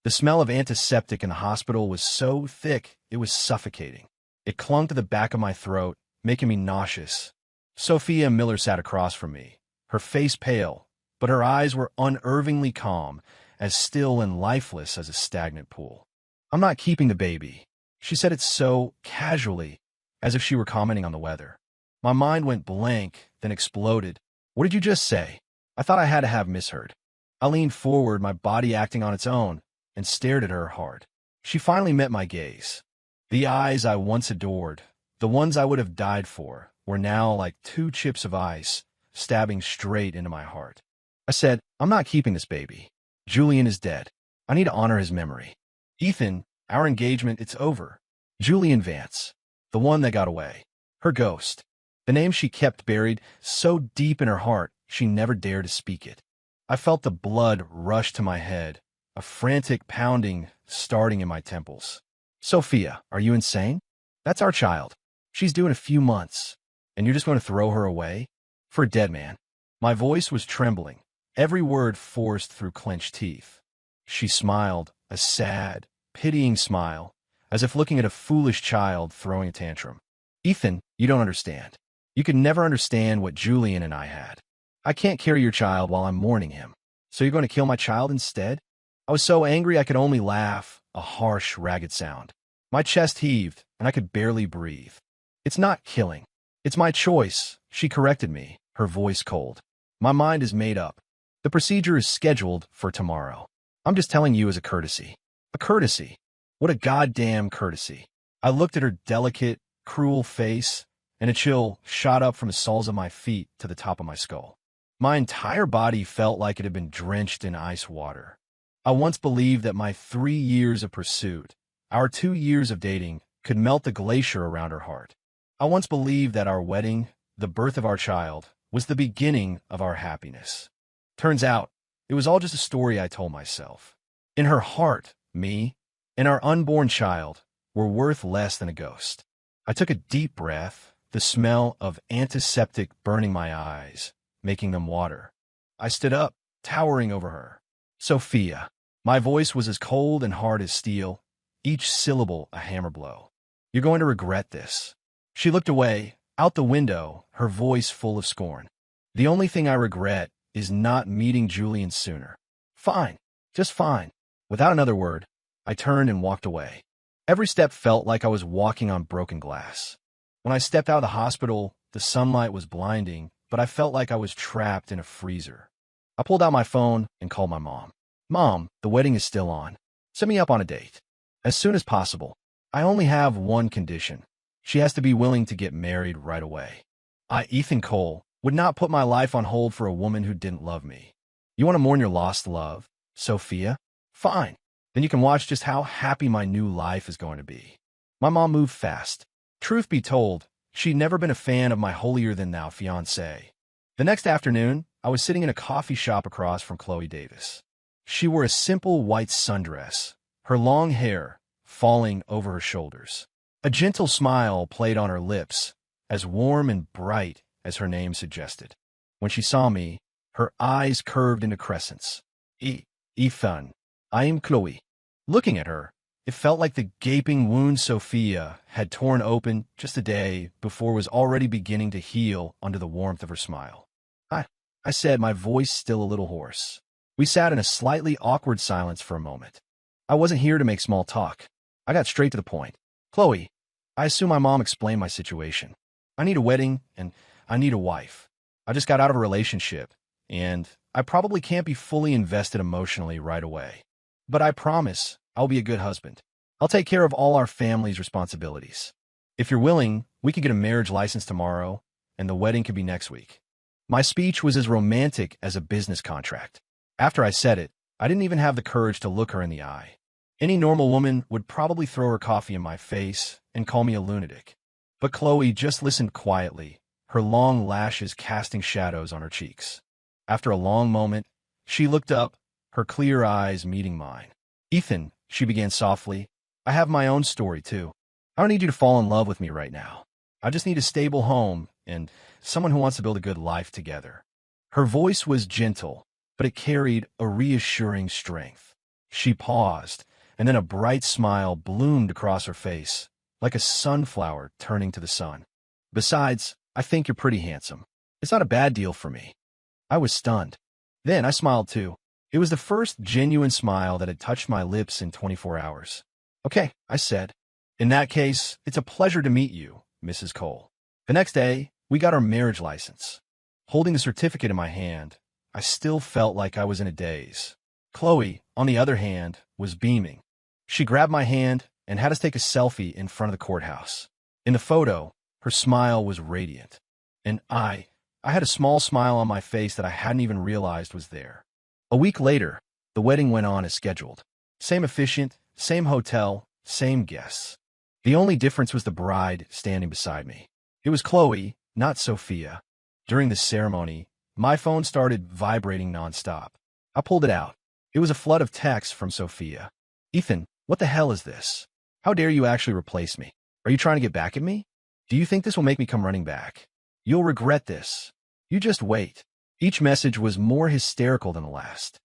The smell of antiseptic in the hospital was so thick it was suffocating. It clung to the back of my throat, making me nauseous. Sophia Miller sat across from me, her face pale, but her eyes were unnervingly calm, as still and lifeless as a stagnant pool. "I'm not keeping the baby." She said it so casually, as if she were commenting on the weather. My mind went blank, then exploded. "What did you just say?" I thought I had to have misheard. I leaned forward, my body acting on its own, and stared at her hard. She finally met my gaze. The eyes I once adored, the ones I would have died for, were now like two chips of ice, stabbing straight into my heart. I said, "I'm not keeping this baby. Julian is dead. I need to honor his memory. Ethan, our engagement, it's over. Julian Vance, the one that got away. Her ghost. The name she kept buried so deep in her heart, she never dared to speak it." I felt the blood rush to my head, a frantic pounding starting in my temples. "Sophia, are you insane? That's our child. She's due in a few months. And you're just going to throw her away? For a dead man?" My voice was trembling, every word forced through clenched teeth. She smiled, a sad, pitying smile, as if looking at a foolish child throwing a tantrum. "Ethan, you don't understand. You could never understand what Julian and I had. I can't carry your child while I'm mourning him. So you're going to kill my child instead?" I was so angry I could only laugh, a harsh, ragged sound. My chest heaved, and I could barely breathe. "It's not killing. It's my choice," she corrected me, her voice cold. "My mind is made up. The procedure is scheduled for tomorrow. I'm just telling you as a courtesy." A courtesy? What a goddamn courtesy. I looked at her delicate, cruel face, and a chill shot up from the soles of my feet to the top of my skull. My entire body felt like it had been drenched in ice water. I once believed that my 3 years of pursuit, our 2 years of dating, could melt the glacier around her heart. I once believed that our wedding, the birth of our child, was the beginning of our happiness. Turns out, it was all just a story I told myself. In her heart, me, and our unborn child were worth less than a ghost. I took a deep breath, the smell of antiseptic burning my eyes, making them water. I stood up, towering over her. "Sophia." My voice was as cold and hard as steel, each syllable a hammer blow. "You're going to regret this." She looked away, out the window, her voice full of scorn. "The only thing I regret is not meeting Julian sooner." "Fine, just fine." Without another word, I turned and walked away. Every step felt like I was walking on broken glass. When I stepped out of the hospital, the sunlight was blinding, but I felt like I was trapped in a freezer. I pulled out my phone and called my mom. "Mom, the wedding is still on. Set me up on a date. As soon as possible. I only have one condition. She has to be willing to get married right away. I, Ethan Cole, would not put my life on hold for a woman who didn't love me." "You want to mourn your lost love, Sophia? Fine. Then you can watch just how happy my new life is going to be." My mom moved fast. Truth be told, she'd never been a fan of my holier-than-thou fiancé. The next afternoon, I was sitting in a coffee shop across from Chloe Davis. She wore a simple white sundress, her long hair falling over her shoulders. A gentle smile played on her lips, as warm and bright as her name suggested. When she saw me, her eyes curved into crescents. "Ethan, I am Chloe." Looking at her, it felt like the gaping wound Sophia had torn open just a day before was already beginning to heal under the warmth of her smile. I said, my voice still a little hoarse. We sat in a slightly awkward silence for a moment. I wasn't here to make small talk. I got straight to the point. "Chloe, I assume my mom explained my situation. I need a wedding, and I need a wife. I just got out of a relationship, and I probably can't be fully invested emotionally right away. But I promise I'll be a good husband. I'll take care of all our family's responsibilities. If you're willing, we could get a marriage license tomorrow, and the wedding could be next week." My speech was as romantic as a business contract. After I said it, I didn't even have the courage to look her in the eye. Any normal woman would probably throw her coffee in my face and call me a lunatic. But Chloe just listened quietly, her long lashes casting shadows on her cheeks. After a long moment, she looked up, her clear eyes meeting mine. "Ethan," she began softly, "I have my own story too. I don't need you to fall in love with me right now. I just need a stable home and someone who wants to build a good life together." Her voice was gentle, but it carried a reassuring strength. She paused, and then a bright smile bloomed across her face, like a sunflower turning to the sun. Besides, I think you're pretty handsome. It's not a bad deal for me. I was stunned. Then I smiled too. It was the first genuine smile that had touched my lips in 24 hours. Okay, I said. In that case, it's a pleasure to meet you, Mrs. Cole. The next day, we got our marriage license. Holding the certificate in my hand, I still felt like I was in a daze. Chloe, on the other hand, was beaming. She grabbed my hand and had us take a selfie in front of the courthouse. In the photo, her smile was radiant. And I had a small smile on my face that I hadn't even realized was there. A week later, the wedding went on as scheduled. Same officiant, same hotel, same guests. The only difference was the bride standing beside me. It was Chloe, not Sophia. During the ceremony, my phone started vibrating nonstop. I pulled it out. It was a flood of texts from Sophia. Ethan, what the hell is this? How dare you actually replace me? Are you trying to get back at me? Do you think this will make me come running back? You'll regret this. You just wait. Each message was more hysterical than the last.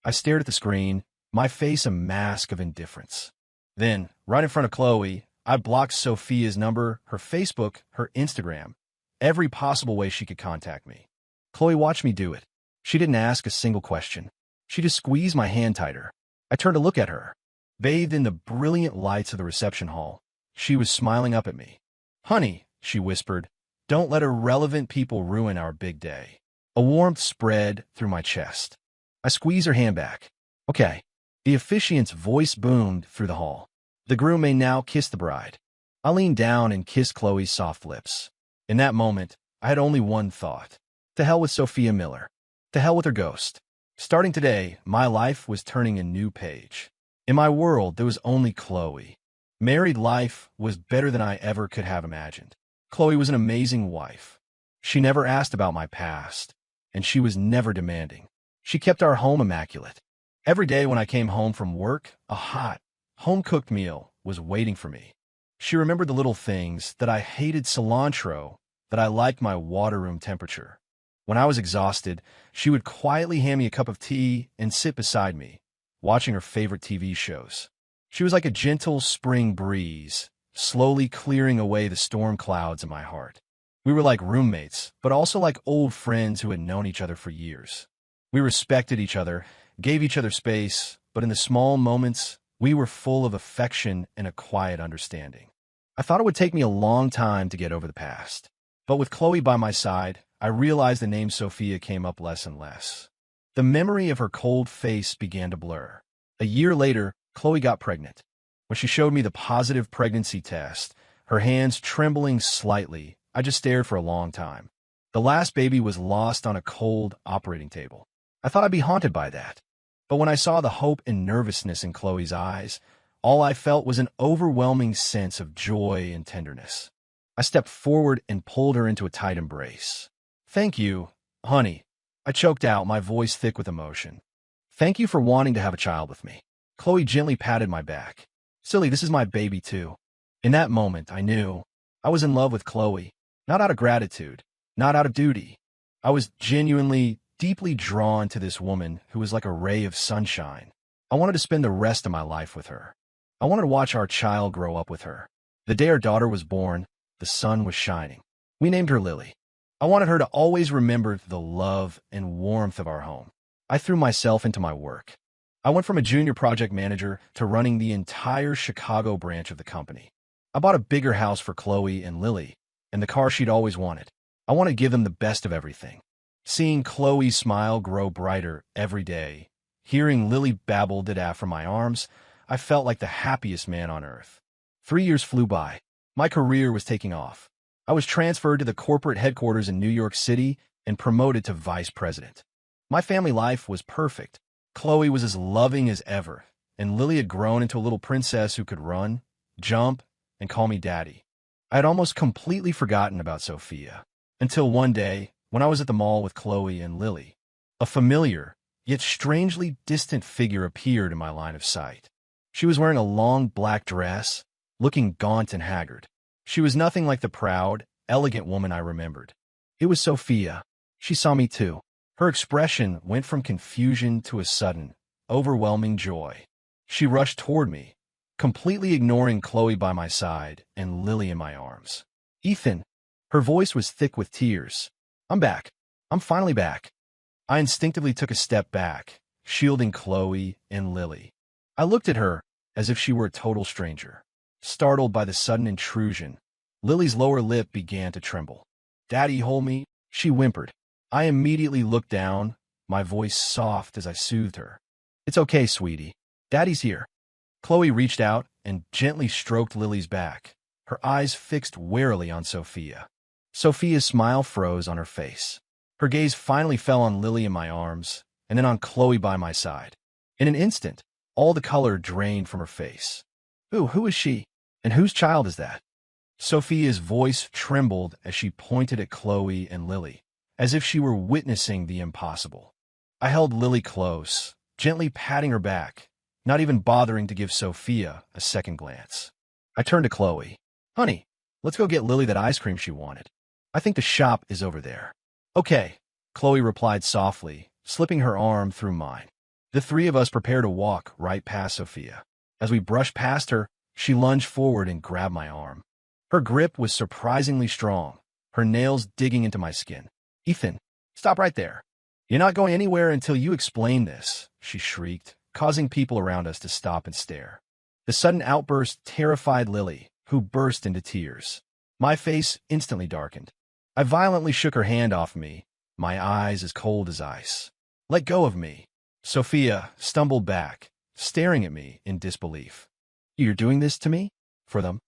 I stared at the screen, my face a mask of indifference. Then, right in front of Chloe, I blocked Sophia's number, her Facebook, her Instagram, every possible way she could contact me. Chloe watched me do it. She didn't ask a single question. She just squeezed my hand tighter. I turned to look at her. Bathed in the brilliant lights of the reception hall, she was smiling up at me. Honey, she whispered, don't let irrelevant people ruin our big day. A warmth spread through my chest. I squeezed her hand back. Okay. The officiant's voice boomed through the hall. The groom may now kiss the bride. I leaned down and kissed Chloe's soft lips. In that moment, I had only one thought. To hell with Sophia Miller. To hell with her ghost. Starting today, my life was turning a new page. In my world, there was only Chloe. Married life was better than I ever could have imagined. Chloe was an amazing wife. She never asked about my past, and she was never demanding. She kept our home immaculate. Every day when I came home from work, a hot, home-cooked meal was waiting for me. She remembered the little things, that I hated cilantro, that I liked my water room temperature. When I was exhausted, she would quietly hand me a cup of tea and sit beside me, watching her favorite TV shows. She was like a gentle spring breeze, slowly clearing away the storm clouds in my heart. We were like roommates, but also like old friends who had known each other for years. We respected each other, gave each other space, but in the small moments, we were full of affection and a quiet understanding. I thought it would take me a long time to get over the past. But with Chloe by my side, I realized the name Sophia came up less and less. The memory of her cold face began to blur. A year later, Chloe got pregnant. When she showed me the positive pregnancy test, her hands trembling slightly, I just stared for a long time. The last baby was lost on a cold operating table. I thought I'd be haunted by that. But when I saw the hope and nervousness in Chloe's eyes, all I felt was an overwhelming sense of joy and tenderness. I stepped forward and pulled her into a tight embrace. Thank you, honey. I choked out, my voice thick with emotion. Thank you for wanting to have a child with me. Chloe gently patted my back. Silly, this is my baby too. In that moment, I knew I was in love with Chloe, not out of gratitude, not out of duty. I was genuinely, deeply drawn to this woman who was like a ray of sunshine. I wanted to spend the rest of my life with her. I wanted to watch our child grow up with her. The day our daughter was born, the sun was shining. We named her Lily. I wanted her to always remember the love and warmth of our home. I threw myself into my work. I went from a junior project manager to running the entire Chicago branch of the company. I bought a bigger house for Chloe and Lily, and the car she'd always wanted. I wanted to give them the best of everything. Seeing Chloe's smile grow brighter every day, hearing Lily babble dada from my arms, I felt like the happiest man on earth. 3 years flew by. My career was taking off. I was transferred to the corporate headquarters in New York City and promoted to vice president. My family life was perfect. Chloe was as loving as ever, and Lily had grown into a little princess who could run, jump, and call me daddy. I had almost completely forgotten about Sophia, until one day, when I was at the mall with Chloe and Lily. A familiar, yet strangely distant figure appeared in my line of sight. She was wearing a long black dress, looking gaunt and haggard. She was nothing like the proud, elegant woman I remembered. It was Sophia. She saw me too. Her expression went from confusion to a sudden, overwhelming joy. She rushed toward me, completely ignoring Chloe by my side and Lily in my arms. Ethan. Her voice was thick with tears. I'm back. I'm finally back. I instinctively took a step back, shielding Chloe and Lily. I looked at her as if she were a total stranger. Startled by the sudden intrusion, Lily's lower lip began to tremble. Daddy, hold me, she whimpered. I immediately looked down, my voice soft as I soothed her. It's okay, sweetie. Daddy's here. Chloe reached out and gently stroked Lily's back, her eyes fixed warily on Sophia. Sophia's smile froze on her face. Her gaze finally fell on Lily in my arms, and then on Chloe by my side. In an instant, all the color drained from her face. Ooh, who is she? And whose child is that? Sophia's voice trembled as she pointed at Chloe and Lily, as if she were witnessing the impossible. I held Lily close, gently patting her back, not even bothering to give Sophia a second glance. I turned to Chloe. Honey, let's go get Lily that ice cream she wanted. I think the shop is over there. Okay, Chloe replied softly, slipping her arm through mine. The three of us prepared to walk right past Sophia. As we brushed past her, she lunged forward and grabbed my arm. Her grip was surprisingly strong, her nails digging into my skin. Ethan, stop right there. You're not going anywhere until you explain this, she shrieked, causing people around us to stop and stare. The sudden outburst terrified Lily, who burst into tears. My face instantly darkened. I violently shook her hand off me, my eyes as cold as ice. Let go of me. Sophia stumbled back, staring at me in disbelief. You're doing this to me? For them?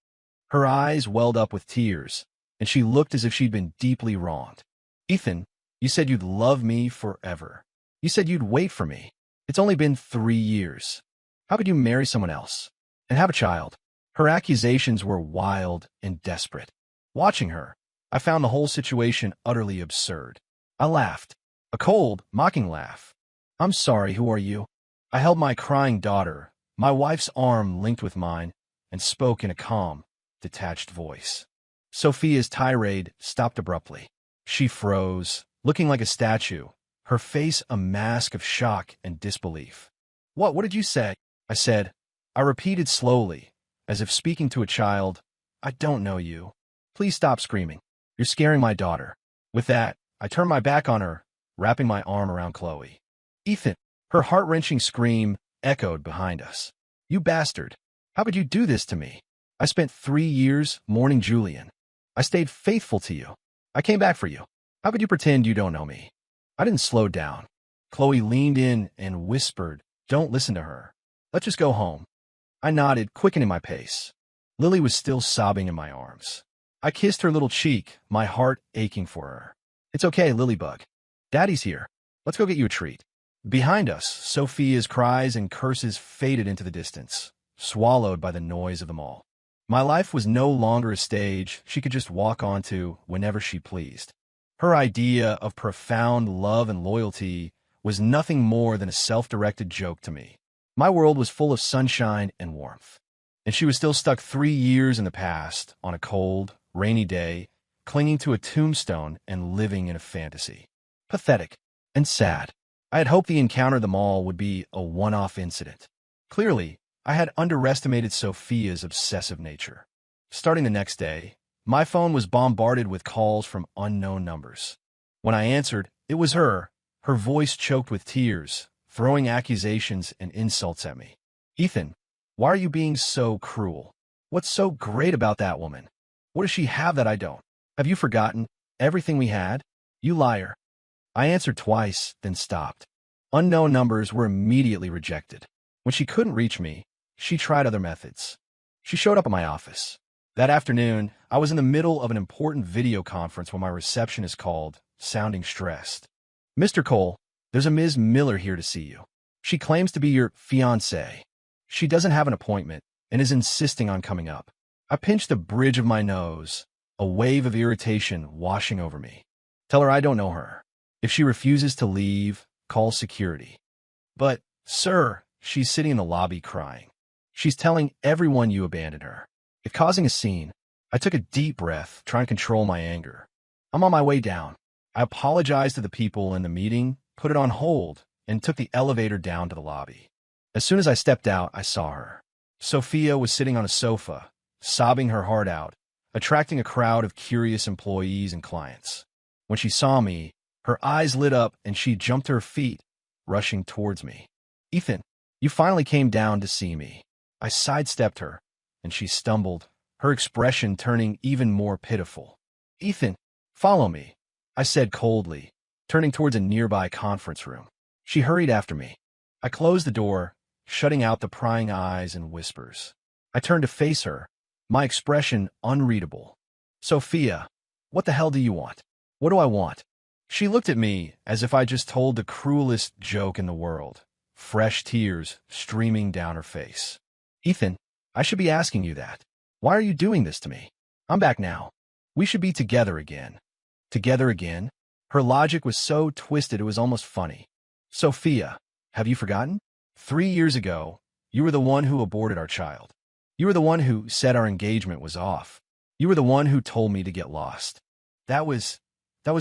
Her eyes welled up with tears, and she looked as if she'd been deeply wronged. Ethan, you said you'd love me forever. You said you'd wait for me. It's only been 3 years. How could you marry someone else and have a child? Her accusations were wild and desperate. Watching her, I found the whole situation utterly absurd. I laughed, a cold, mocking laugh. I'm sorry, who are you? I held my crying daughter, my wife's arm linked with mine, and spoke in a calm, detached voice. Sophia's tirade stopped abruptly. She froze, looking like a statue, her face a mask of shock and disbelief. What did you say? I said. I repeated slowly, as if speaking to a child. I don't know you. Please stop screaming. You're scaring my daughter. With that, I turned my back on her, wrapping my arm around Chloe. Ethan, her heart-wrenching scream echoed behind us. You bastard. How could you do this to me? I spent 3 years mourning Julian. I stayed faithful to you. I came back for you. How could you pretend you don't know me? I didn't slow down. Chloe leaned in and whispered, Don't listen to her. Let's just go home. I nodded, quickening my pace. Lily was still sobbing in my arms. I kissed her little cheek, my heart aching for her. It's okay, Lilybug. Daddy's here. Let's go get you a treat. Behind us, Sophia's cries and curses faded into the distance, swallowed by the noise of them all. My life was no longer a stage she could just walk onto whenever she pleased. Her idea of profound love and loyalty was nothing more than a self-directed joke to me. My world was full of sunshine and warmth, and she was still stuck 3 years in the past on a cold, rainy day, clinging to a tombstone and living in a fantasy. Pathetic and sad. I had hoped the encounter of them all would be a one-off incident. Clearly, I had underestimated Sophia's obsessive nature. Starting the next day, my phone was bombarded with calls from unknown numbers. When I answered, it was her voice choked with tears, throwing accusations and insults at me. Ethan, why are you being so cruel? What's so great about that woman? What does she have that I don't? Have you forgotten everything we had? You liar. I answered twice, then stopped. Unknown numbers were immediately rejected. When she couldn't reach me, she tried other methods. She showed up at my office. That afternoon, I was in the middle of an important video conference when my receptionist called, sounding stressed. Mr. Cole, there's a Ms. Miller here to see you. She claims to be your fiancé. She doesn't have an appointment and is insisting on coming up. I pinched the bridge of my nose, a wave of irritation washing over me. Tell her I don't know her. If she refuses to leave, call security. But, sir, she's sitting in the lobby crying. She's telling everyone you abandoned her. If causing a scene, I took a deep breath, trying to control my anger. I'm on my way down. I apologized to the people in the meeting, put it on hold, and took the elevator down to the lobby. As soon as I stepped out, I saw her. Sophia was sitting on a sofa, sobbing her heart out, attracting a crowd of curious employees and clients. When she saw me, her eyes lit up and she jumped to her feet, rushing towards me. "Ethan, you finally came down to see me." I sidestepped her, and she stumbled, her expression turning even more pitiful. "Ethan, follow me," I said coldly, turning towards a nearby conference room. She hurried after me. I closed the door, shutting out the prying eyes and whispers. I turned to face her, my expression unreadable. "Sophia, what the hell do you want?" "What do I want?" She looked at me as if I just told the cruelest joke in the world, fresh tears streaming down her face. "Ethan, I should be asking you that. Why are you doing this to me? I'm back now. We should be together again." Together again? Her logic was so twisted it was almost funny. "Sophia, have you forgotten? 3 years ago, you were the one who aborted our child. You were the one who said our engagement was off. You were the one who told me to get lost. That was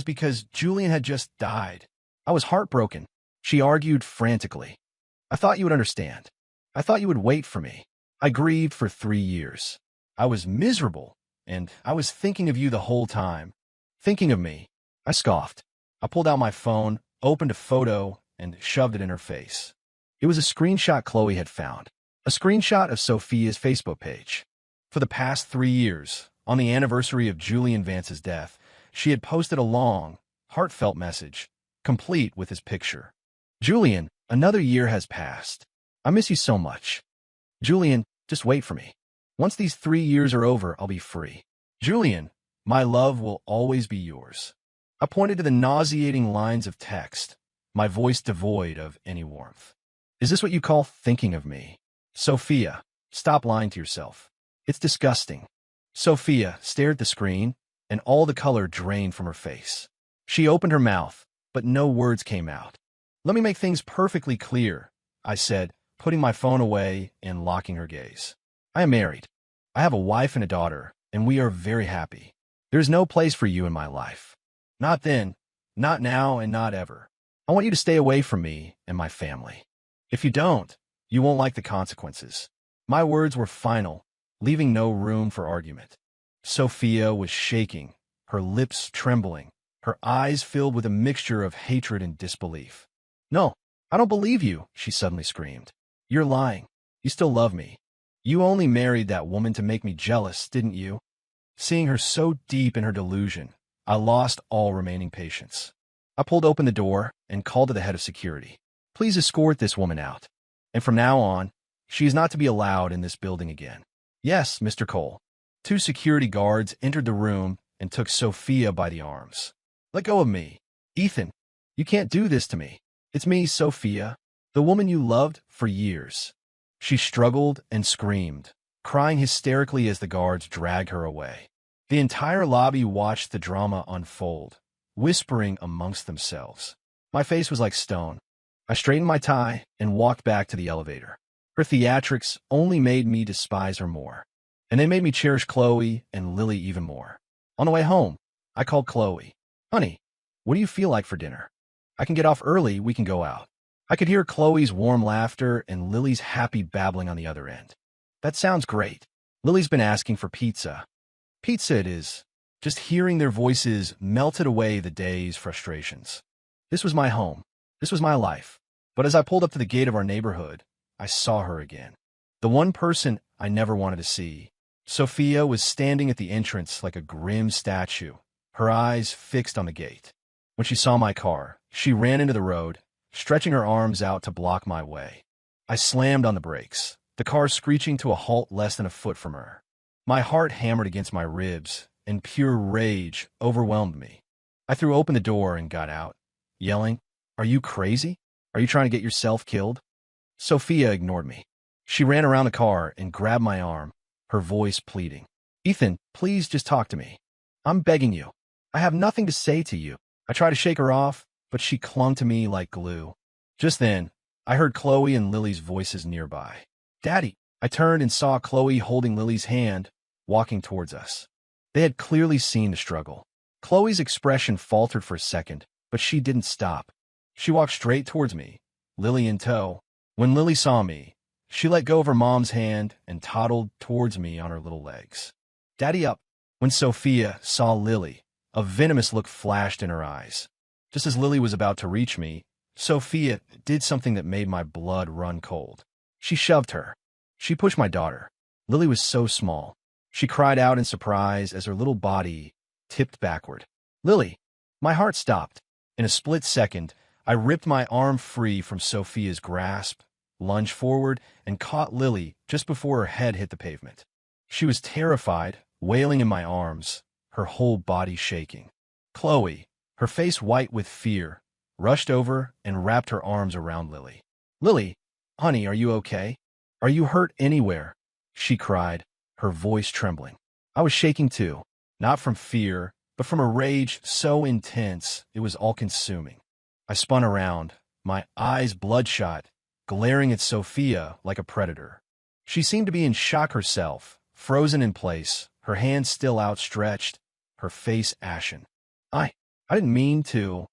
because Julian had just died. I was heartbroken." She argued frantically. "I thought you would understand. I thought you would wait for me. I grieved for 3 years. I was miserable, and I was thinking of you the whole time." "Thinking of me?" I scoffed. I pulled out my phone, opened a photo, and shoved it in her face. It was a screenshot Chloe had found. A screenshot of Sophia's Facebook page. For the past 3 years, on the anniversary of Julian Vance's death, she had posted a long, heartfelt message, complete with his picture. "Julian, another year has passed. I miss you so much. Julian, just wait for me. Once these 3 years are over, I'll be free. Julian, my love will always be yours." I pointed to the nauseating lines of text, my voice devoid of any warmth. "Is this what you call thinking of me? Sophia, stop lying to yourself. It's disgusting." Sophia stared at the screen, and all the color drained from her face. She opened her mouth, but no words came out. "Let me make things perfectly clear," I said, putting my phone away and locking her gaze. "I am married. I have a wife and a daughter, and we are very happy. There is no place for you in my life. Not then, not now, and not ever. I want you to stay away from me and my family. If you don't, you won't like the consequences." My words were final, leaving no room for argument. Sophia was shaking, her lips trembling, her eyes filled with a mixture of hatred and disbelief. "No, I don't believe you," she suddenly screamed. "You're lying. You still love me. You only married that woman to make me jealous, didn't you?" Seeing her so deep in her delusion, I lost all remaining patience. I pulled open the door and called to the head of security. "Please escort this woman out. And from now on, she is not to be allowed in this building again." "Yes, Mr. Cole." 2 security guards entered the room and took Sophia by the arms. "Let go of me. Ethan, you can't do this to me. It's me, Sophia, the woman you loved for years." She struggled and screamed, crying hysterically as the guards dragged her away. The entire lobby watched the drama unfold, whispering amongst themselves. My face was like stone. I straightened my tie and walked back to the elevator. Her theatrics only made me despise her more, and they made me cherish Chloe and Lily even more. On the way home, I called Chloe. "Honey, what do you feel like for dinner? I can get off early, we can go out." I could hear Chloe's warm laughter and Lily's happy babbling on the other end. "That sounds great. Lily's been asking for pizza." "Pizza it is." Just hearing their voices melted away the day's frustrations. This was my home. This was my life. But as I pulled up to the gate of our neighborhood, I saw her again. The one person I never wanted to see. Sophia was standing at the entrance like a grim statue, her eyes fixed on the gate. When she saw my car, she ran into the road, stretching her arms out to block my way. I slammed on the brakes, the car screeching to a halt less than a foot from her. My heart hammered against my ribs, and pure rage overwhelmed me. I threw open the door and got out, yelling, "Are you crazy? Are you trying to get yourself killed?" Sophia ignored me. She ran around the car and grabbed my arm, her voice pleading. "Ethan, please just talk to me. I'm begging you. I have nothing to say to you." I tried to shake her off, but she clung to me like glue. Just then, I heard Chloe and Lily's voices nearby. "Daddy." I turned and saw Chloe holding Lily's hand, walking towards us. They had clearly seen the struggle. Chloe's expression faltered for a second, but she didn't stop. She walked straight towards me, Lily in tow, When Lily saw me, she let go of her mom's hand and toddled towards me on her little legs. Daddy up. When Sophia saw Lily, a venomous look flashed in her eyes. Just as Lily was about to reach me, Sophia did something that made my blood run cold. She shoved her. She pushed my daughter. Lily was so small. She cried out in surprise as her little body tipped backward. Lily! My heart stopped. In a split second, I ripped my arm free from Sophia's grasp, lunged forward, and caught Lily just before her head hit the pavement. She was terrified, wailing in my arms, her whole body shaking. Chloe, her face white with fear, rushed over and wrapped her arms around Lily. Lily, honey, are you okay? Are you hurt anywhere? She cried, her voice trembling. I was shaking too, not from fear, but from a rage so intense it was all-consuming. I spun around, my eyes bloodshot, glaring at Sophia like a predator. She seemed to be in shock herself, frozen in place, her hands still outstretched, her face ashen. I didn't mean to.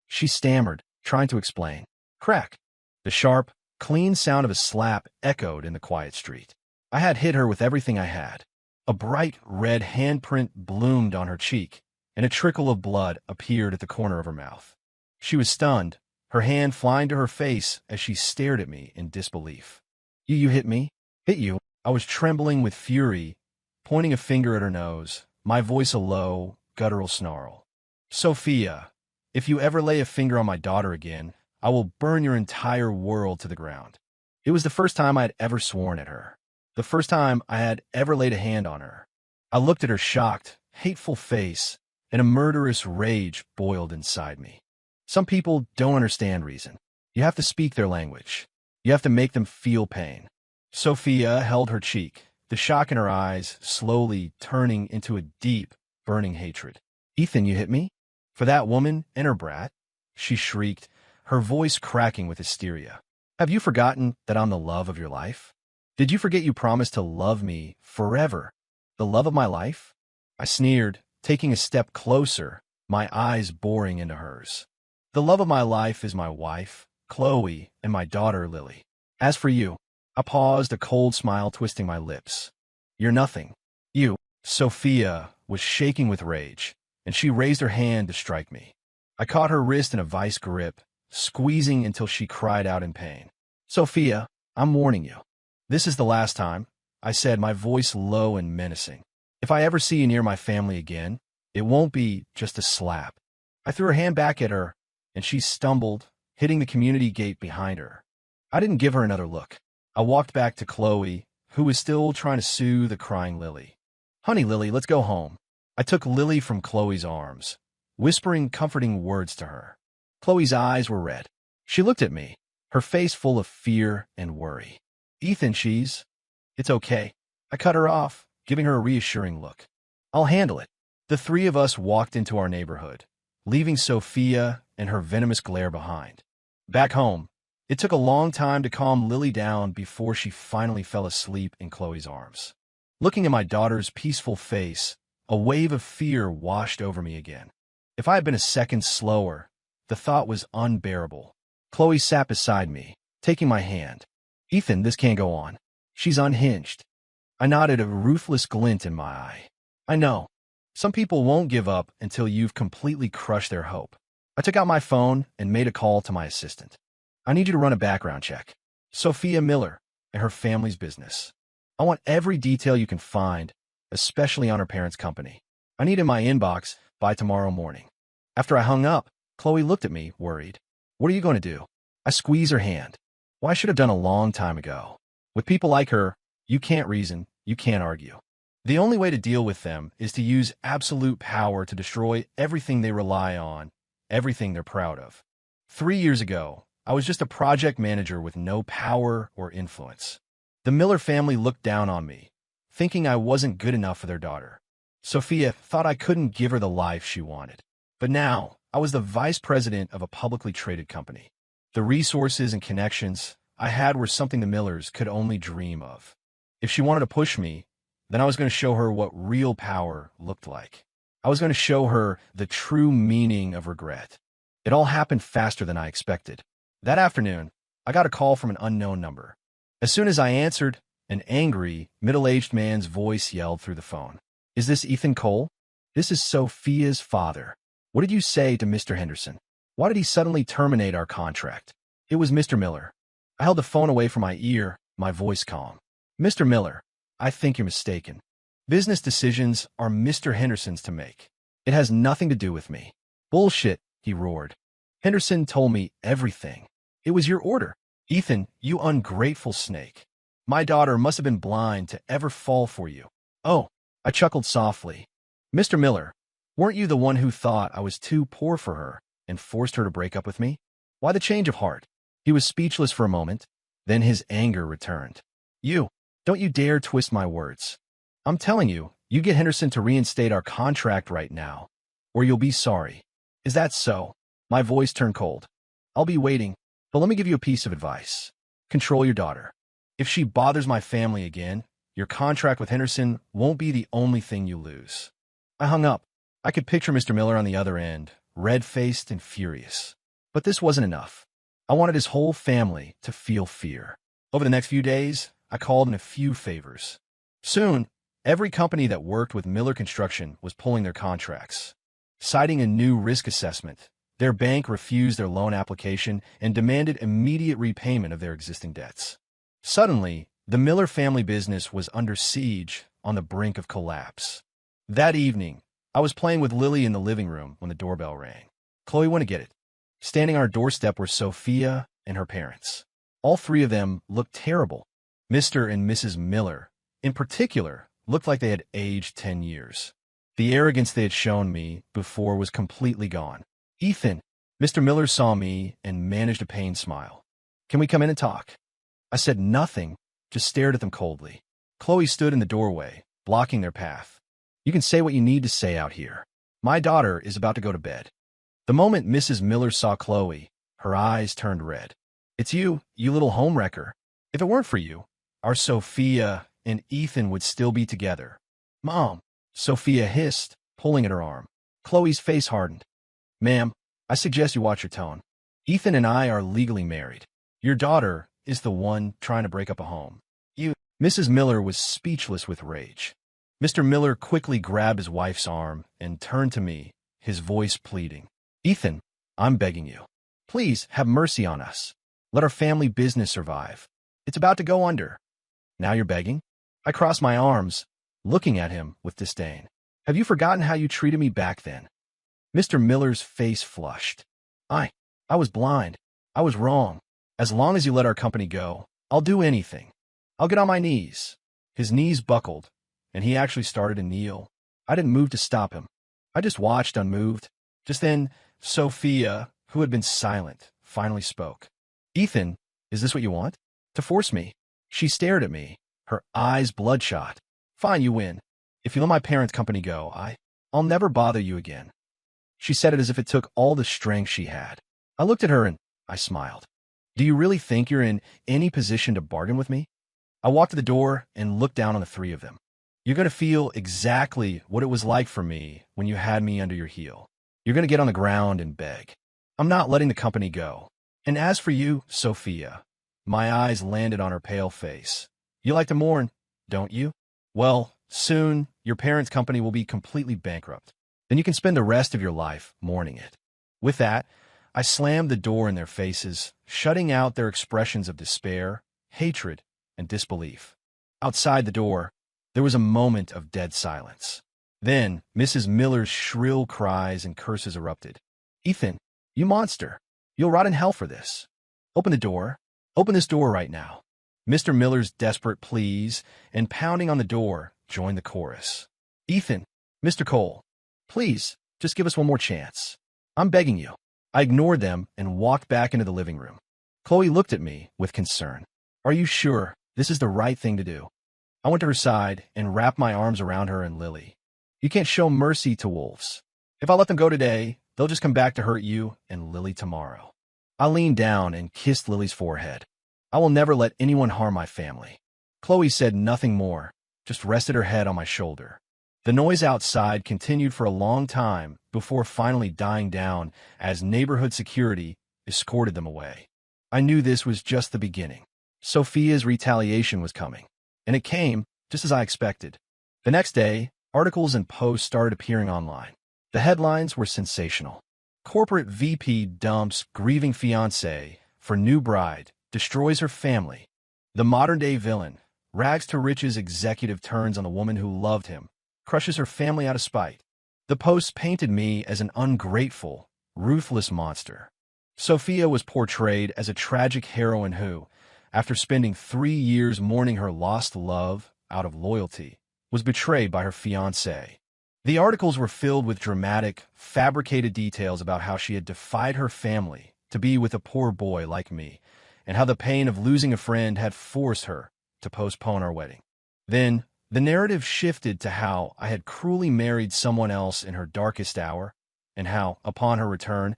She stammered, trying to explain. Crack. The sharp, clean sound of a slap echoed in the quiet street. I had hit her with everything I had. A bright red handprint bloomed on her cheek, and a trickle of blood appeared at the corner of her mouth. She was stunned, her hand flying to her face as she stared at me in disbelief. You hit me? Hit you? I was trembling with fury, pointing a finger at her nose, my voice a low, guttural snarl. Sophia, if you ever lay a finger on my daughter again, I will burn your entire world to the ground. It was the first time I had ever sworn at her. The first time I had ever laid a hand on her. I looked at her shocked, hateful face, and a murderous rage boiled inside me. Some people don't understand reason. You have to speak their language. You have to make them feel pain. Sophia held her cheek, the shock in her eyes slowly turning into a deep, burning hatred. Ethan, you hit me? For that woman and her brat? She shrieked, her voice cracking with hysteria. Have you forgotten that I'm the love of your life? Did you forget you promised to love me forever? The love of my life? I sneered, taking a step closer, my eyes boring into hers. The love of my life is my wife, Chloe, and my daughter, Lily. As for you, I paused, a cold smile twisting my lips. You're nothing. You, Sophia, was shaking with rage, and she raised her hand to strike me. I caught her wrist in a vice grip, squeezing until she cried out in pain. Sophia, I'm warning you. This is the last time, I said, my voice low and menacing. If I ever see you near my family again, it won't be just a slap. I threw her hand back at her, and she stumbled, hitting the community gate behind her. I didn't give her another look. I walked back to Chloe, who was still trying to soothe the crying Lily. Honey, Lily, let's go home. I took Lily from Chloe's arms, whispering comforting words to her. Chloe's eyes were red. She looked at me, her face full of fear and worry. Ethan, it's okay. I cut her off, giving her a reassuring look. I'll handle it. The three of us walked into our neighborhood, leaving Sophia and her venomous glare behind. Back home, it took a long time to calm Lily down before she finally fell asleep in Chloe's arms. Looking at my daughter's peaceful face, a wave of fear washed over me again. If I had been a second slower, the thought was unbearable. Chloe sat beside me, taking my hand. Ethan, this can't go on. She's unhinged. I nodded, a ruthless glint in my eye. I know. Some people won't give up until you've completely crushed their hope. I took out my phone and made a call to my assistant. I need you to run a background check. Sophia Miller and her family's business. I want every detail you can find, especially on her parents' company. I need it in my inbox by tomorrow morning. After I hung up, Chloe looked at me, worried. What are you going to do? I squeezed her hand. Well, I should have done a long time ago. With people like her, you can't reason, you can't argue. The only way to deal with them is to use absolute power to destroy everything they rely on, everything they're proud of. 3 years ago, I was just a project manager with no power or influence. The Miller family looked down on me, thinking I wasn't good enough for their daughter. Sophia thought I couldn't give her the life she wanted. But now, I was the vice president of a publicly traded company. The resources and connections I had were something the Millers could only dream of. If she wanted to push me, then I was going to show her what real power looked like. I was going to show her the true meaning of regret. It all happened faster than I expected. That afternoon, I got a call from an unknown number. As soon as I answered, an angry, middle-aged man's voice yelled through the phone. "Is this Ethan Cole? This is Sophia's father. What did you say to Mr. Henderson? Why did he suddenly terminate our contract?" It was Mr. Miller. I held the phone away from my ear, my voice calm. "Mr. Miller, I think you're mistaken. Business decisions are Mr. Henderson's to make. It has nothing to do with me." "Bullshit," he roared. "Henderson told me everything. It was your order. Ethan, you ungrateful snake. My daughter must have been blind to ever fall for you." "Oh," I chuckled softly. "Mr. Miller, weren't you the one who thought I was too poor for her and forced her to break up with me? Why the change of heart?" He was speechless for a moment, then his anger returned. Don't you dare twist my words. I'm telling you, you get Henderson to reinstate our contract right now, or you'll be sorry." "Is that so?" My voice turned cold. "I'll be waiting, but let me give you a piece of advice. Control your daughter. If she bothers my family again, your contract with Henderson won't be the only thing you lose." I hung up. I could picture Mr. Miller on the other end, red-faced and furious. But this wasn't enough. I wanted his whole family to feel fear. Over the next few days, I called in a few favors. Soon, every company that worked with Miller Construction was pulling their contracts. Citing a new risk assessment, their bank refused their loan application and demanded immediate repayment of their existing debts. Suddenly, the Miller family business was under siege, on the brink of collapse. That evening, I was playing with Lily in the living room when the doorbell rang. Chloe went to get it. Standing on our doorstep were Sophia and her parents. All three of them looked terrible. Mr. and Mrs. Miller, in particular, looked like they had aged 10 years. The arrogance they had shown me before was completely gone. "Ethan," Mr. Miller saw me and managed a pained smile. "Can we come in and talk?" I said nothing, just stared at them coldly. Chloe stood in the doorway, blocking their path. "You can say what you need to say out here. My daughter is about to go to bed." The moment Mrs. Miller saw Chloe, her eyes turned red. "It's you, you little homewrecker. If it weren't for you, our Sophia and Ethan would still be together." "Mom," Sophia hissed, pulling at her arm. Chloe's face hardened. "Ma'am, I suggest you watch your tone. Ethan and I are legally married. Your daughter is the one trying to break up a home." Mrs. Miller was speechless with rage. Mr. Miller quickly grabbed his wife's arm and turned to me, his voice pleading. "Ethan, I'm begging you. Please have mercy on us. Let our family business survive. It's about to go under. Now you're begging?" I crossed my arms, looking at him with disdain. "Have you forgotten how you treated me back then?" Mr. Miller's face flushed. I was blind. I was wrong. As long as you let our company go, I'll do anything. I'll get on my knees." His knees buckled, and he actually started to kneel. I didn't move to stop him. I just watched unmoved. Just then, Sophia, who had been silent, finally spoke. "Ethan, is this what you want? To force me?" She stared at me, her eyes bloodshot. "Fine, you win. If you let my parents' company go, I'll never bother you again." She said it as if it took all the strength she had. I looked at her and I smiled. "Do you really think you're in any position to bargain with me?" I walked to the door and looked down on the three of them. "You're going to feel exactly what it was like for me when you had me under your heel. You're going to get on the ground and beg. I'm not letting the company go. And as for you, Sophia," my eyes landed on her pale face. "You like to mourn, don't you? Well, soon your parents' company will be completely bankrupt. Then you can spend the rest of your life mourning it." With that, I slammed the door in their faces, shutting out their expressions of despair, hatred, and disbelief. Outside the door, there was a moment of dead silence. Then, Mrs. Miller's shrill cries and curses erupted. "Ethan, you monster! You'll rot in hell for this. Open the door. Open this door right now." Mr. Miller's desperate pleas and pounding on the door joined the chorus. "Ethan, Mr. Cole, please, just give us one more chance. I'm begging you." I ignored them and walked back into the living room. Chloe looked at me with concern. "Are you sure this is the right thing to do?" I went to her side and wrapped my arms around her and Lily. "You can't show mercy to wolves. If I let them go today, they'll just come back to hurt you and Lily tomorrow." I leaned down and kissed Lily's forehead. "I will never let anyone harm my family." Chloe said nothing more, just rested her head on my shoulder. The noise outside continued for a long time before finally dying down as neighborhood security escorted them away. I knew this was just the beginning. Sophia's retaliation was coming, and it came just as I expected. The next day, articles and posts started appearing online. The headlines were sensational. Corporate VP dumps grieving fiancé for new bride, destroys her family. The modern-day villain, rags to riches executive turns on the woman who loved him, crushes her family out of spite. The posts painted me as an ungrateful, ruthless monster. Sophia was portrayed as a tragic heroine who, after spending 3 years mourning her lost love out of loyalty, was betrayed by her fiancé. The articles were filled with dramatic, fabricated details about how she had defied her family to be with a poor boy like me, and how the pain of losing a friend had forced her to postpone our wedding. Then, the narrative shifted to how I had cruelly married someone else in her darkest hour, and how, upon her return,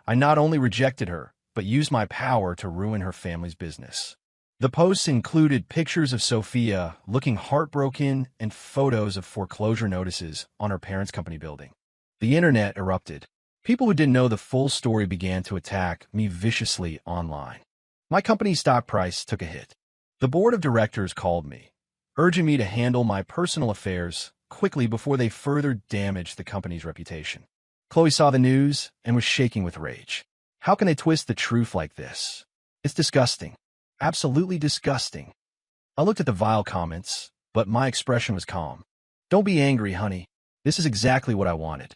I not only rejected her, but used my power to ruin her family's business. The posts included pictures of Sophia looking heartbroken and photos of foreclosure notices on her parents' company building. The internet erupted. People who didn't know the full story began to attack me viciously online. My company's stock price took a hit. The board of directors called me, urging me to handle my personal affairs quickly before they further damaged the company's reputation. Chloe saw the news and was shaking with rage. How can they twist the truth like this? It's disgusting. Absolutely disgusting. I looked at the vile comments, but my expression was calm. Don't be angry, honey. This is exactly what I wanted.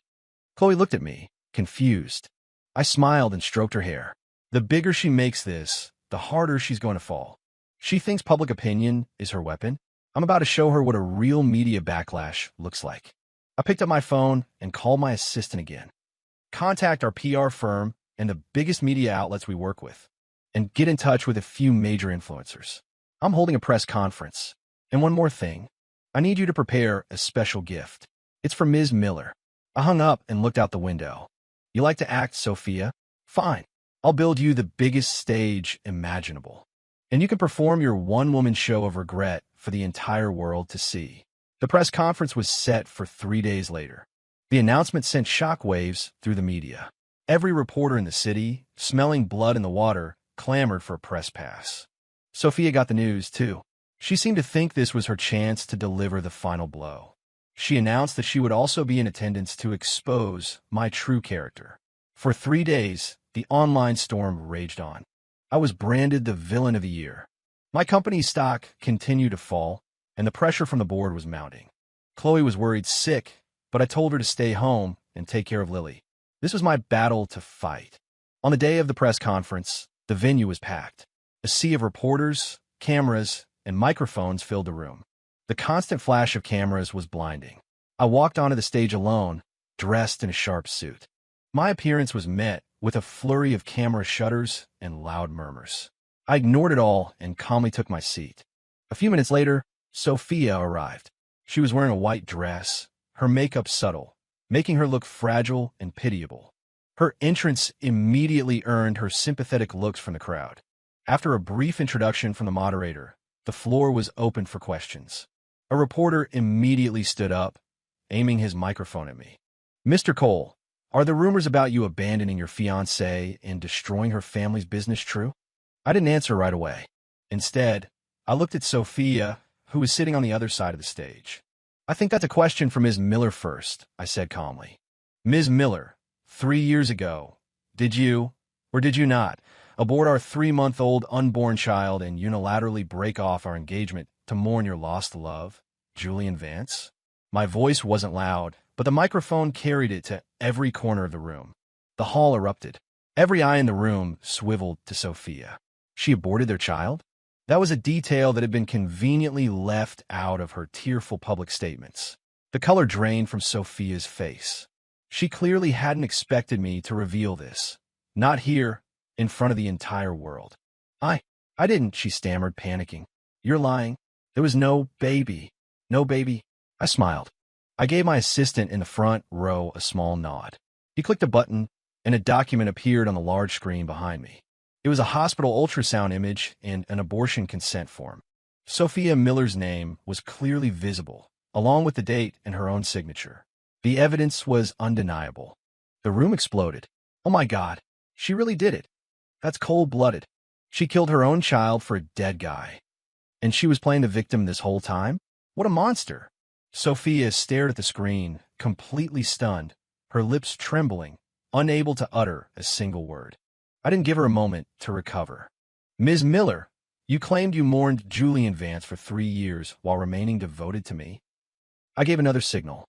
Chloe looked at me, confused. I smiled and stroked her hair. The bigger she makes this, the harder she's going to fall. She thinks public opinion is her weapon. I'm about to show her what a real media backlash looks like. I picked up my phone and called my assistant again. Contact our PR firm and the biggest media outlets we work with, and get in touch with a few major influencers. I'm holding a press conference. And one more thing. I need you to prepare a special gift. It's for Ms. Miller. I hung up and looked out the window. You like to act, Sophia? Fine. I'll build you the biggest stage imaginable. And you can perform your one-woman show of regret for the entire world to see. The press conference was set for 3 days later. The announcement sent shockwaves through the media. Every reporter in the city, smelling blood in the water, clamored for a press pass. Sophia got the news, too. She seemed to think this was her chance to deliver the final blow. She announced that she would also be in attendance to expose my true character. For 3 days, the online storm raged on. I was branded the villain of the year. My company's stock continued to fall, and the pressure from the board was mounting. Chloe was worried sick, but I told her to stay home and take care of Lily. This was my battle to fight. On the day of the press conference, the venue was packed. A sea of reporters, cameras, and microphones filled the room. The constant flash of cameras was blinding. I walked onto the stage alone, dressed in a sharp suit. My appearance was met with a flurry of camera shutters and loud murmurs. I ignored it all and calmly took my seat. A few minutes later, Sophia arrived. She was wearing a white dress, her makeup subtle, making her look fragile and pitiable. Her entrance immediately earned her sympathetic looks from the crowd. After a brief introduction from the moderator, the floor was open for questions. A reporter immediately stood up, aiming his microphone at me. Mr. Cole, are the rumors about you abandoning your fiancée and destroying her family's business true? I didn't answer right away. Instead, I looked at Sophia, who was sitting on the other side of the stage. I think that's a question for Ms. Miller first, I said calmly. Ms. Miller, 3 years ago, did you, or did you not, abort our 3-month-old unborn child and unilaterally break off our engagement to mourn your lost love, Julian Vance? My voice wasn't loud, but the microphone carried it to every corner of the room. The hall erupted. Every eye in the room swiveled to Sophia. She aborted their child? That was a detail that had been conveniently left out of her tearful public statements. The color drained from Sophia's face. She clearly hadn't expected me to reveal this. Not here, in front of the entire world. I didn't, she stammered, panicking. You're lying. There was no baby. No baby. I smiled. I gave my assistant in the front row a small nod. He clicked a button, and a document appeared on the large screen behind me. It was a hospital ultrasound image and an abortion consent form. Sophia Miller's name was clearly visible, along with the date and her own signature. The evidence was undeniable. The room exploded. Oh my God, she really did it. That's cold-blooded. She killed her own child for a dead guy. And she was playing the victim this whole time? What a monster. Sophia stared at the screen, completely stunned, her lips trembling, unable to utter a single word. I didn't give her a moment to recover. Ms. Miller, you claimed you mourned Julian Vance for 3 years while remaining devoted to me. I gave another signal.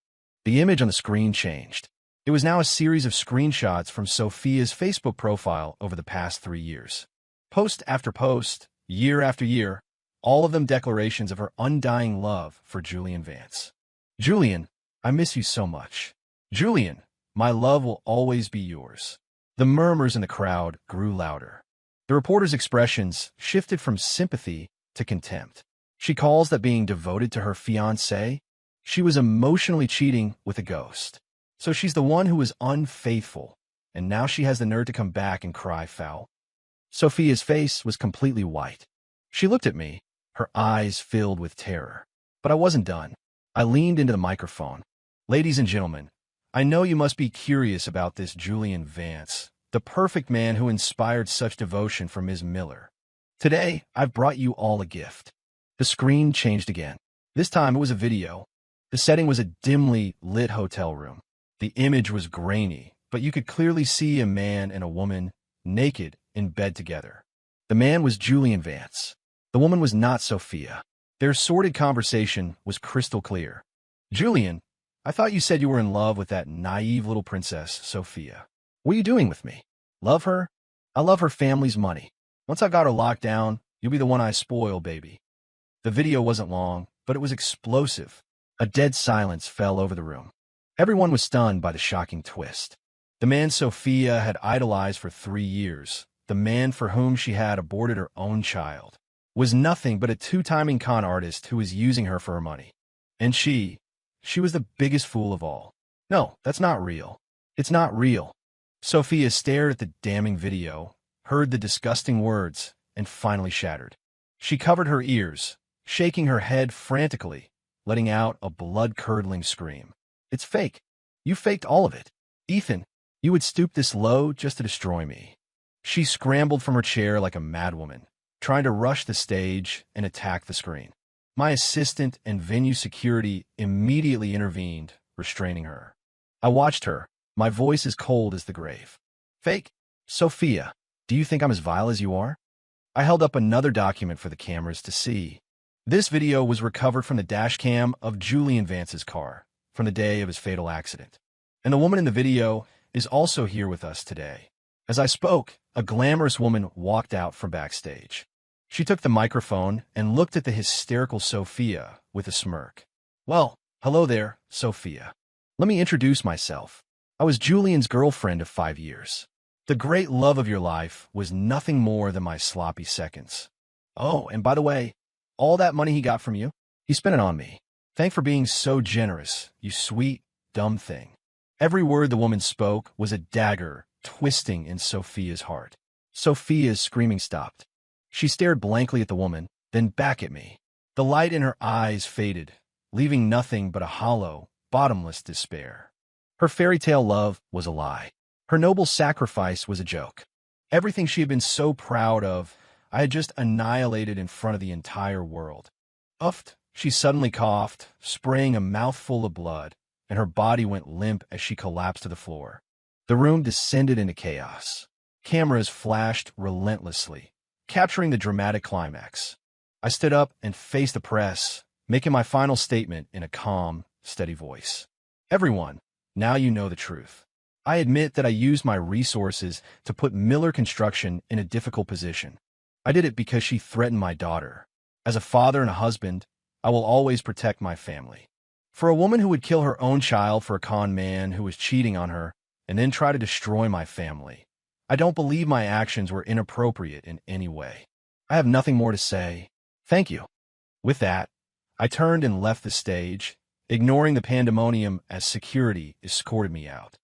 The image on the screen changed. It was now a series of screenshots from Sophia's Facebook profile over the past 3 years. Post after post, year after year, all of them declarations of her undying love for Julian Vance. Julian, I miss you so much. Julian, my love will always be yours. The murmurs in the crowd grew louder. The reporter's expressions shifted from sympathy to contempt. She calls that being devoted to her fiancé? She was emotionally cheating with a ghost. So she's the one who was unfaithful, and now she has the nerve to come back and cry foul. Sophia's face was completely white. She looked at me, her eyes filled with terror. But I wasn't done. I leaned into the microphone. Ladies and gentlemen, I know you must be curious about this Julian Vance, the perfect man who inspired such devotion for Ms. Miller. Today, I've brought you all a gift. The screen changed again. This time it was a video. The setting was a dimly lit hotel room. The image was grainy, but you could clearly see a man and a woman, naked, in bed together. The man was Julian Vance. The woman was not Sophia. Their sordid conversation was crystal clear. Julian, I thought you said you were in love with that naive little princess, Sophia. What are you doing with me? Love her? I love her family's money. Once I got her locked down, you'll be the one I spoil, baby. The video wasn't long, but it was explosive. A dead silence fell over the room. Everyone was stunned by the shocking twist. The man Sophia had idolized for 3 years, the man for whom she had aborted her own child, was nothing but a two-timing con artist who was using her for her money. And she was the biggest fool of all. No, that's not real. It's not real. Sophia stared at the damning video, heard the disgusting words, and finally shattered. She covered her ears, shaking her head frantically, letting out a blood-curdling scream. It's fake. You faked all of it. Ethan, you would stoop this low just to destroy me. She scrambled from her chair like a madwoman, trying to rush the stage and attack the screen. My assistant and venue security immediately intervened, restraining her. I watched her, my voice as cold as the grave. Fake? Sophia, do you think I'm as vile as you are? I held up another document for the cameras to see. This video was recovered from the dash cam of Julian Vance's car from the day of his fatal accident. And the woman in the video is also here with us today. As I spoke, a glamorous woman walked out from backstage. She took the microphone and looked at the hysterical Sophia with a smirk. Well, hello there, Sophia. Let me introduce myself. I was Julian's girlfriend of 5 years. The great love of your life was nothing more than my sloppy seconds. Oh, and by the way, all that money he got from you, he spent it on me. Thanks for being so generous, you sweet, dumb thing. Every word the woman spoke was a dagger twisting in Sophia's heart. Sophia's screaming stopped. She stared blankly at the woman, then back at me. The light in her eyes faded, leaving nothing but a hollow, bottomless despair. Her fairy tale love was a lie. Her noble sacrifice was a joke. Everything she had been so proud of, I had just annihilated in front of the entire world. Uffed, she suddenly coughed, spraying a mouthful of blood, and her body went limp as she collapsed to the floor. The room descended into chaos. Cameras flashed relentlessly, capturing the dramatic climax. I stood up and faced the press, making my final statement in a calm, steady voice. Everyone, now you know the truth. I admit that I used my resources to put Miller Construction in a difficult position. I did it because she threatened my daughter. As a father and a husband, I will always protect my family. For a woman who would kill her own child for a con man who was cheating on her and then try to destroy my family, I don't believe my actions were inappropriate in any way. I have nothing more to say. Thank you. With that, I turned and left the stage, ignoring the pandemonium as security escorted me out.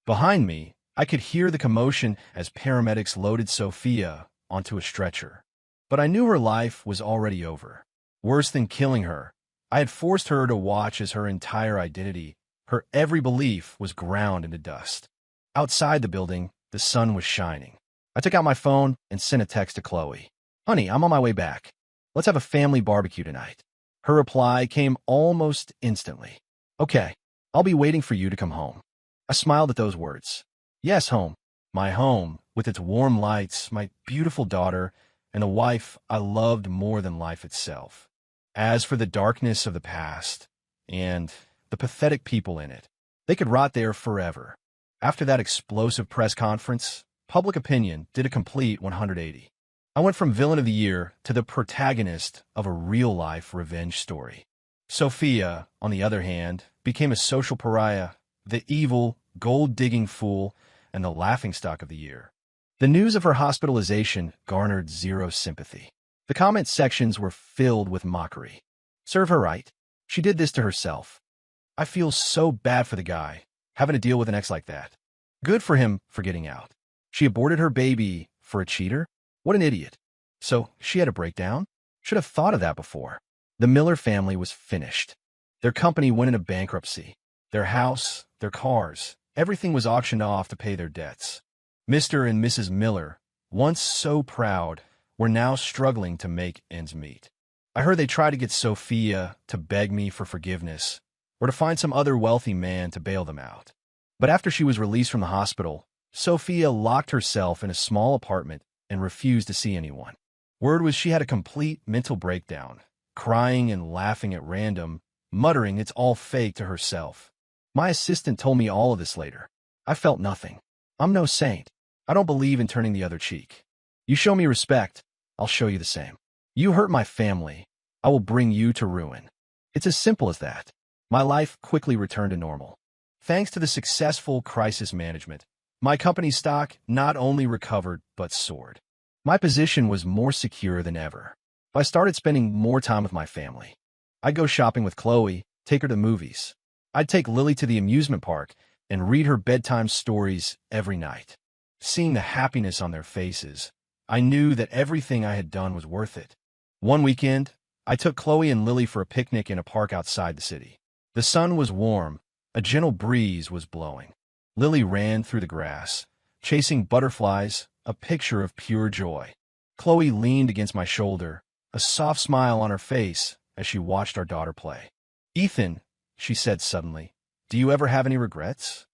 Behind me, I could hear the commotion as paramedics loaded Sophia onto a stretcher. But I knew her life was already over. Worse than killing her, I had forced her to watch as her entire identity, her every belief, was ground into dust. Outside the building, the sun was shining. I took out my phone and sent a text to Chloe. Honey, I'm on my way back. Let's have a family barbecue tonight. Her reply came almost instantly. Okay, I'll be waiting for you to come home. I smiled at those words. Yes, home. My home, with its warm lights, my beautiful daughter, and a wife I loved more than life itself. As for the darkness of the past, and the pathetic people in it, they could rot there forever. After that explosive press conference, public opinion did a complete 180. I went from villain of the year to the protagonist of a real-life revenge story. Sophia, on the other hand, became a social pariah, the evil, gold-digging fool, and the laughingstock of the year. The news of her hospitalization garnered zero sympathy. The comment sections were filled with mockery. Serve her right. She did this to herself. I feel so bad for the guy, having to deal with an ex like that. Good for him for getting out. She aborted her baby for a cheater? What an idiot. So, she had a breakdown? Should have thought of that before. The Miller family was finished. Their company went into bankruptcy. Their house, their cars, everything was auctioned off to pay their debts. Mr. and Mrs. Miller, once so proud, were now struggling to make ends meet. I heard they tried to get Sophia to beg me for forgiveness, or to find some other wealthy man to bail them out. But after she was released from the hospital, Sophia locked herself in a small apartment and refused to see anyone. Word was she had a complete mental breakdown, crying and laughing at random, muttering it's all fake to herself. My assistant told me all of this later. I felt nothing. I'm no saint. I don't believe in turning the other cheek. You show me respect, I'll show you the same. You hurt my family, I will bring you to ruin. It's as simple as that. My life quickly returned to normal. Thanks to the successful crisis management, my company's stock not only recovered but soared. My position was more secure than ever. I started spending more time with my family. I'd go shopping with Chloe, take her to movies. I'd take Lily to the amusement park and read her bedtime stories every night. Seeing the happiness on their faces, I knew that everything I had done was worth it. One weekend, I took Chloe and Lily for a picnic in a park outside the city. The sun was warm, a gentle breeze was blowing. Lily ran through the grass, chasing butterflies, a picture of pure joy. Chloe leaned against my shoulder, a soft smile on her face as she watched our daughter play. Ethan, she said suddenly, do you ever have any regrets?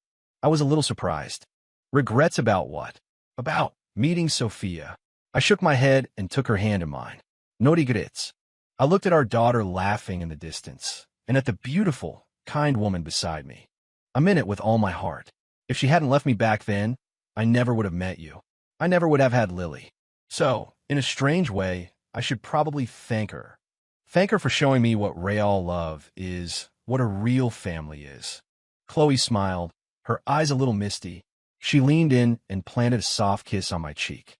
I was a little surprised. Regrets about what? About meeting Sophia. I shook my head and took her hand in mine. No regrets. I looked at our daughter laughing in the distance, and at the beautiful, kind woman beside me. I meant it with all my heart. If she hadn't left me back then, I never would have met you. I never would have had Lily. So, in a strange way, I should probably thank her. Thank her for showing me what real love is, what a real family is. Chloe smiled, her eyes a little misty. She leaned in and planted a soft kiss on my cheek.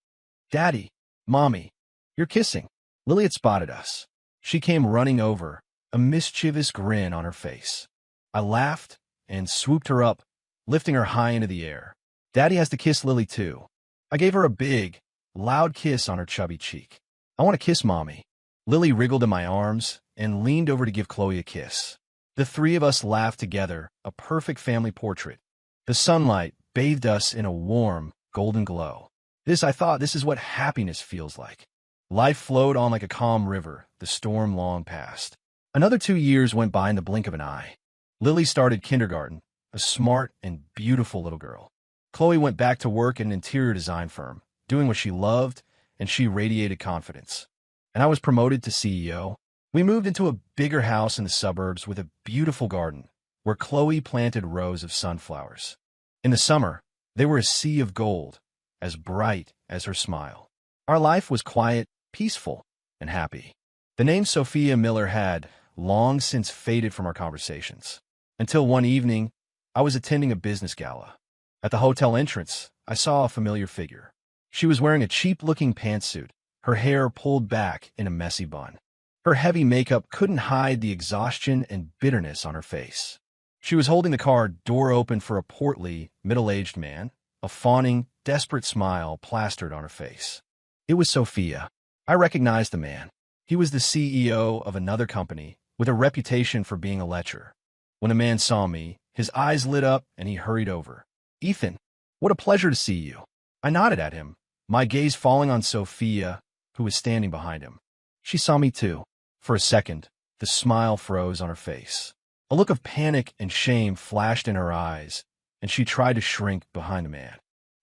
Daddy, Mommy, you're kissing. Lily had spotted us. She came running over, a mischievous grin on her face. I laughed and swooped her up, lifting her high into the air. Daddy has to kiss Lily too. I gave her a big, loud kiss on her chubby cheek. I want to kiss Mommy. Lily wriggled in my arms and leaned over to give Chloe a kiss. The three of us laughed together, a perfect family portrait. The sunlight bathed us in a warm, golden glow. I thought this is what happiness feels like. Life flowed on like a calm river, the storm long past. Another 2 years went by in the blink of an eye. Lily started kindergarten, a smart and beautiful little girl. Chloe went back to work in an interior design firm, doing what she loved, and she radiated confidence. And I was promoted to CEO. We moved into a bigger house in the suburbs with a beautiful garden, where Chloe planted rows of sunflowers. In the summer, they were a sea of gold, as bright as her smile. Our life was quiet, peaceful, and happy. The name Sophia Miller had long since faded from our conversations. Until one evening, I was attending a business gala. At the hotel entrance, I saw a familiar figure. She was wearing a cheap-looking pantsuit, her hair pulled back in a messy bun. Her heavy makeup couldn't hide the exhaustion and bitterness on her face. She was holding the car door open for a portly, middle-aged man, a fawning, desperate smile plastered on her face. It was Sophia. I recognized the man. He was the CEO of another company, with a reputation for being a lecher. When the man saw me, his eyes lit up and he hurried over. Ethan, what a pleasure to see you. I nodded at him, my gaze falling on Sophia, who was standing behind him. She saw me too. For a second, the smile froze on her face. A look of panic and shame flashed in her eyes, and she tried to shrink behind the man.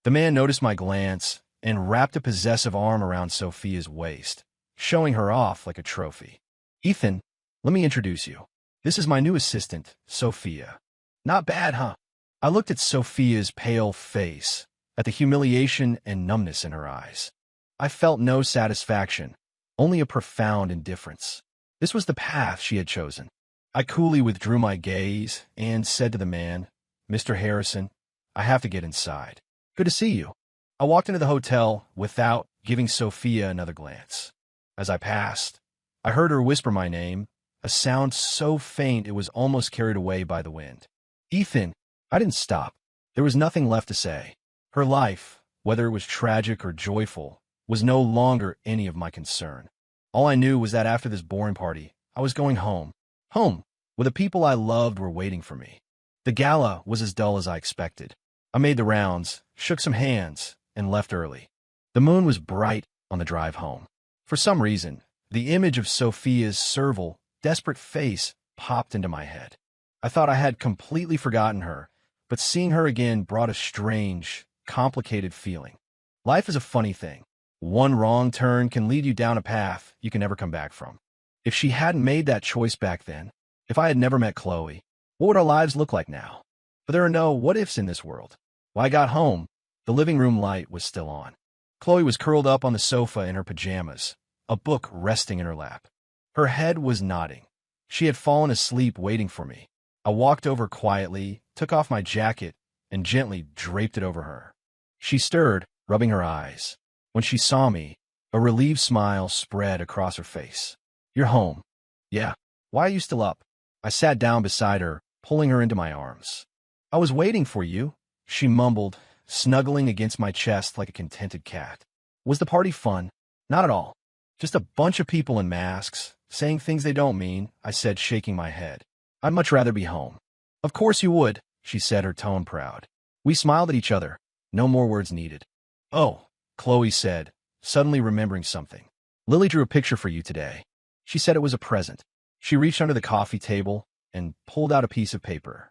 The man noticed my glance and wrapped a possessive arm around Sophia's waist, showing her off like a trophy. "Ethan, let me introduce you. This is my new assistant, Sophia." "Not bad, huh?" I looked at Sophia's pale face, at the humiliation and numbness in her eyes. I felt no satisfaction, only a profound indifference. This was the path she had chosen. I coolly withdrew my gaze and said to the man, "Mr. Harrison, I have to get inside." "Good to see you." I walked into the hotel without giving Sophia another glance. As I passed, I heard her whisper my name, a sound so faint it was almost carried away by the wind. "Ethan." I didn't stop. There was nothing left to say. Her life, whether it was tragic or joyful, was no longer any of my concern. All I knew was that after this boring party, I was going home. Home, where the people I loved were waiting for me. The gala was as dull as I expected. I made the rounds, shook some hands, and left early. The moon was bright on the drive home. For some reason, the image of Sophia's servile, desperate face popped into my head. I thought I had completely forgotten her, but seeing her again brought a strange, complicated feeling. Life is a funny thing. One wrong turn can lead you down a path you can never come back from. If she hadn't made that choice back then, if I had never met Chloe, what would our lives look like now? But there are no what-ifs in this world. When I got home, the living room light was still on. Chloe was curled up on the sofa in her pajamas, a book resting in her lap. Her head was nodding. She had fallen asleep waiting for me. I walked over quietly, took off my jacket, and gently draped it over her. She stirred, rubbing her eyes. When she saw me, a relieved smile spread across her face. "You're home." "Yeah. Why are you still up?" I sat down beside her, pulling her into my arms. "I was waiting for you," she mumbled, snuggling against my chest like a contented cat. "Was the party fun?" "Not at all. Just a bunch of people in masks, saying things they don't mean," I said, shaking my head. "I'd much rather be home." "Of course you would," she said, her tone proud. We smiled at each other. No more words needed. "Oh," Chloe said, suddenly remembering something. "Lily drew a picture for you today. She said it was a present." She reached under the coffee table and pulled out a piece of paper.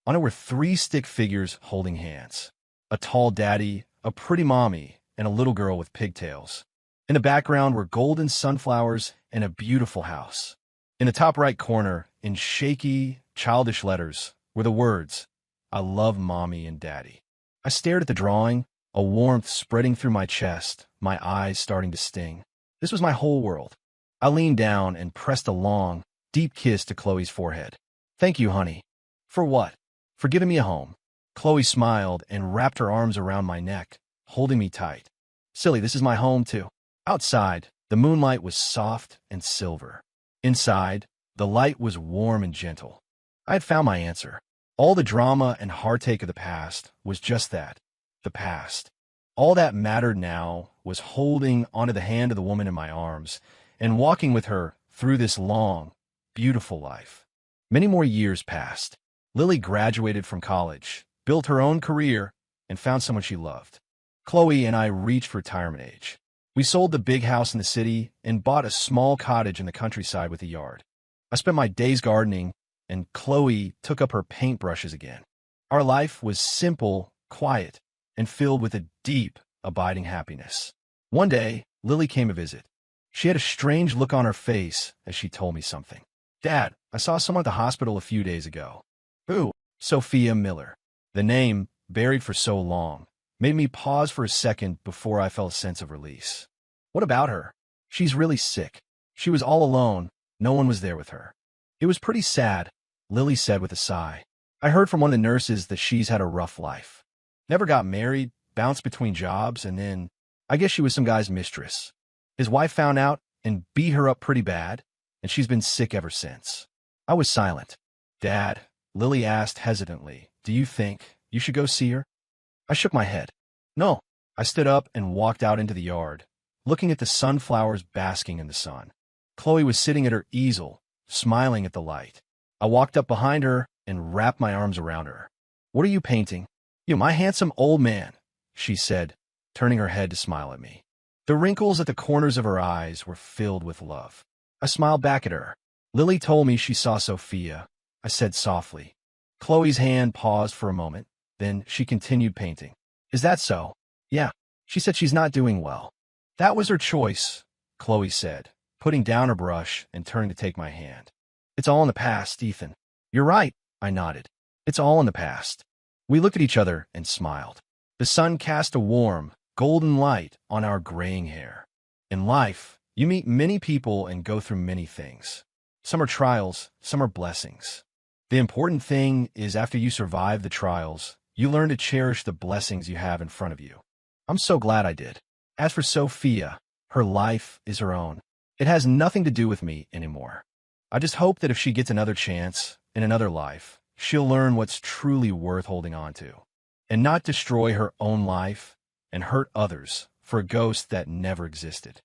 On it were 3 stick figures holding hands. A tall daddy, a pretty mommy, and a little girl with pigtails. In the background were golden sunflowers and a beautiful house. In the top right corner, in shaky, childish letters, were the words, "I love Mommy and Daddy." I stared at the drawing, a warmth spreading through my chest, my eyes starting to sting. This was my whole world. I leaned down and pressed a long, deep kiss to Chloe's forehead. "Thank you, honey." "For what?" "For giving me a home." Chloe smiled and wrapped her arms around my neck, holding me tight. "Silly, this is my home, too." Outside, the moonlight was soft and silver. Inside, the light was warm and gentle. I had found my answer. All the drama and heartache of the past was just that, the past. All that mattered now was holding onto the hand of the woman in my arms and walking with her through this long, beautiful life. Many more years passed. Lily graduated from college, built her own career, and found someone she loved. Chloe and I reached retirement age. We sold the big house in the city and bought a small cottage in the countryside with a yard. I spent my days gardening, and Chloe took up her paintbrushes again. Our life was simple, quiet, and filled with a deep, abiding happiness. One day, Lily came to visit. She had a strange look on her face as she told me something. "Dad, I saw someone at the hospital a few days ago." "Who?" "Sophia Miller." The name, buried for so long, made me pause for a second before I felt a sense of release. "What about her?" "She's really sick. She was all alone. No one was there with her." "It was pretty sad," Lily said with a sigh. "I heard from one of the nurses that she's had a rough life. Never got married, bounced between jobs, and then I guess she was some guy's mistress. His wife found out and beat her up pretty bad, and she's been sick ever since." I was silent. "Dad," Lily asked hesitantly, "do you think you should go see her?" I shook my head. "No." I stood up and walked out into the yard, looking at the sunflowers basking in the sun. Chloe was sitting at her easel, smiling at the light. I walked up behind her and wrapped my arms around her. "What are you painting?" "You, my handsome old man," she said, turning her head to smile at me. The wrinkles at the corners of her eyes were filled with love. I smiled back at her. Lily told me she saw Sophia, I said softly. Chloe's hand paused for a moment, then she continued painting. Is that so? Yeah. She said she's not doing well. That was her choice, Chloe said, putting down her brush and turning to take my hand. It's all in the past, Ethan. You're right, I nodded. It's all in the past. We looked at each other and smiled. The sun cast a warm, golden light on our graying hair. In life, you meet many people and go through many things. Some are trials, some are blessings. The important thing is after you survive the trials, you learn to cherish the blessings you have in front of you. I'm so glad I did. As for Sophia, her life is her own. It has nothing to do with me anymore. I just hope that if she gets another chance in another life, she'll learn what's truly worth holding on to, and not destroy her own life and hurt others for a ghost that never existed.